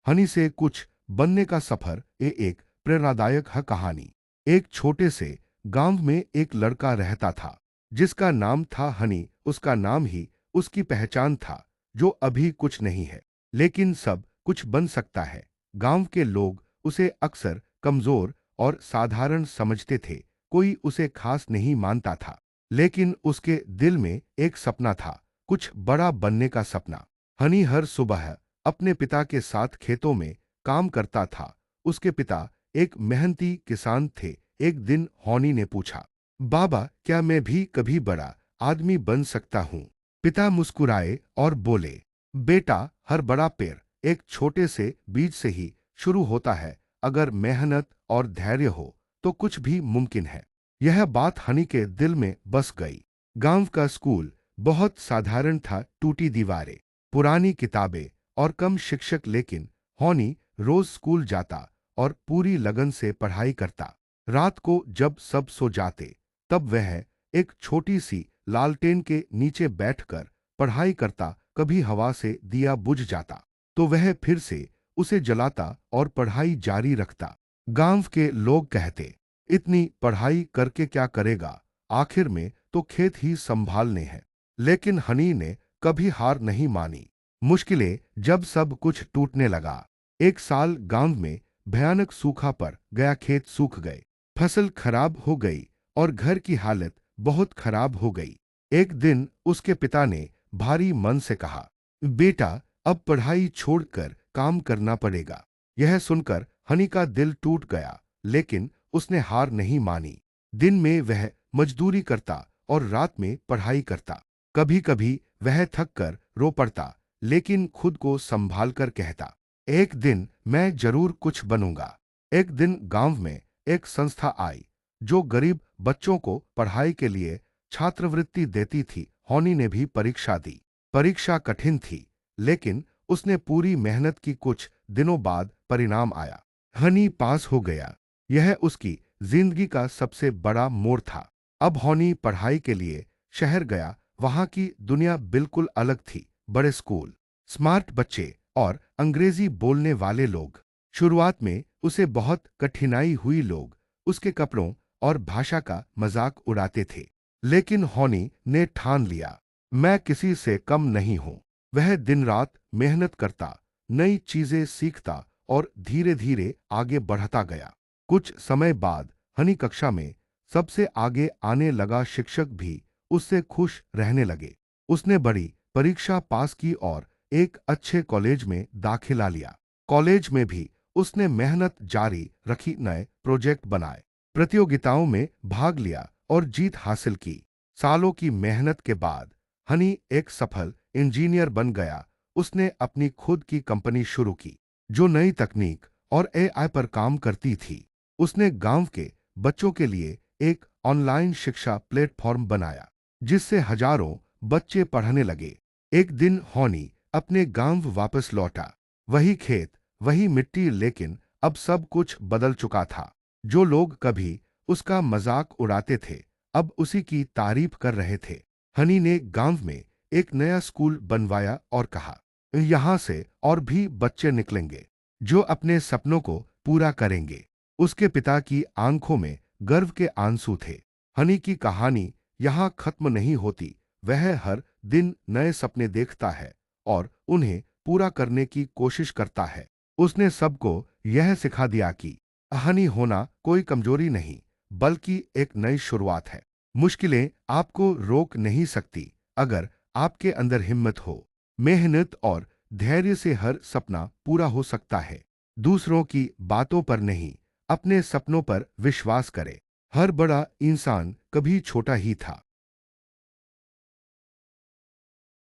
हनी से कुछ बनने का सफर ये एक प्रेरणादायक है कहानी। एक छोटे से गांव में एक लड़का रहता था जिसका नाम था हनी। उसका नाम ही उसकी पहचान था। जो अभी कुछ नहीं है लेकिन सब कुछ बन सकता है। गांव के लोग उसे अक्सर कमजोर और साधारण समझते थे। कोई उसे खास नहीं मानता था लेकिन उसके दिल में एक सपना था, कुछ बड़ा बनने का सपना। हनी हर सुबह अपने पिता के साथ खेतों में काम करता था। उसके पिता एक मेहनती किसान थे। एक दिन हनी ने पूछा, बाबा क्या मैं भी कभी बड़ा आदमी बन सकता हूँ? पिता मुस्कुराए और बोले, बेटा हर बड़ा पेड़ एक छोटे से बीज से ही शुरू होता है। अगर मेहनत और धैर्य हो तो कुछ भी मुमकिन है। यह बात हनी के दिल में बस गई। गांव का स्कूल बहुत साधारण था, टूटी दीवारें, पुरानी किताबें और कम शिक्षक, लेकिन हनी रोज स्कूल जाता और पूरी लगन से पढ़ाई करता। रात को जब सब सो जाते तब वह एक छोटी सी लालटेन के नीचे बैठकर पढ़ाई करता। कभी हवा से दिया बुझ जाता तो वह फिर से उसे जलाता और पढ़ाई जारी रखता। गांव के लोग कहते, इतनी पढ़ाई करके क्या करेगा, आखिर में तो खेत ही संभालने हैं। लेकिन हनी ने कभी हार नहीं मानी। मुश्किलें जब सब कुछ टूटने लगा। एक साल गांव में भयानक सूखा पड़ गया। खेत सूख गए, फसल खराब हो गई और घर की हालत बहुत खराब हो गई। एक दिन उसके पिता ने भारी मन से कहा, बेटा अब पढ़ाई छोड़कर काम करना पड़ेगा। यह सुनकर हनी का दिल टूट गया लेकिन उसने हार नहीं मानी। दिन में वह मजदूरी करता और रात में पढ़ाई करता। कभी कभी वह थक कर रो पड़ता लेकिन खुद को संभाल कर कहता, एक दिन मैं जरूर कुछ बनूंगा। एक दिन गांव में एक संस्था आई जो गरीब बच्चों को पढ़ाई के लिए छात्रवृत्ति देती थी। हनी ने भी परीक्षा दी। परीक्षा कठिन थी लेकिन उसने पूरी मेहनत की। कुछ दिनों बाद परिणाम आया। हनी पास हो गया। यह उसकी जिंदगी का सबसे बड़ा मोड़ था। अब हनी पढ़ाई के लिए शहर गया। वहां की दुनिया बिल्कुल अलग थी। बड़े स्कूल, स्मार्ट बच्चे और अंग्रेजी बोलने वाले लोग। शुरुआत में उसे बहुत कठिनाई हुई। लोग उसके कपड़ों और भाषा का मजाक उड़ाते थे लेकिन हनी ने ठान लिया, मैं किसी से कम नहीं हूं। वह दिन रात मेहनत करता, नई चीजें सीखता और धीरे धीरे आगे बढ़ता गया। कुछ समय बाद हनी कक्षा में सबसे आगे आने लगा। शिक्षक भी उससे खुश रहने लगे। उसने बड़ी परीक्षा पास की और एक अच्छे कॉलेज में दाखिला लिया। कॉलेज में भी उसने मेहनत जारी रखी, नए प्रोजेक्ट बनाए, प्रतियोगिताओं में भाग लिया और जीत हासिल की। सालों की मेहनत के बाद हनी एक सफल इंजीनियर बन गया। उसने अपनी खुद की कंपनी शुरू की जो नई तकनीक और एआई पर काम करती थी। उसने गांव के बच्चों के लिए एक ऑनलाइन शिक्षा प्लेटफॉर्म बनाया जिससे हजारों बच्चे पढ़ने लगे। एक दिन हनी अपने गांव वापस लौटा। वही खेत, वही मिट्टी, लेकिन अब सब कुछ बदल चुका था। जो लोग कभी उसका मजाक उड़ाते थे अब उसी की तारीफ कर रहे थे। हनी ने गांव में एक नया स्कूल बनवाया और कहा, यहां से और भी बच्चे निकलेंगे जो अपने सपनों को पूरा करेंगे। उसके पिता की आंखों में गर्व के आंसू थे। हनी की कहानी यहां खत्म नहीं होती। वह हर दिन नए सपने देखता है और उन्हें पूरा करने की कोशिश करता है। उसने सबको यह सिखा दिया कि हनी होना कोई कमजोरी नहीं बल्कि एक नई शुरुआत है। मुश्किलें आपको रोक नहीं सकती अगर आपके अंदर हिम्मत हो। मेहनत और धैर्य से हर सपना पूरा हो सकता है। दूसरों की बातों पर नहीं, अपने सपनों पर विश्वास करें। हर बड़ा इंसान कभी छोटा ही था।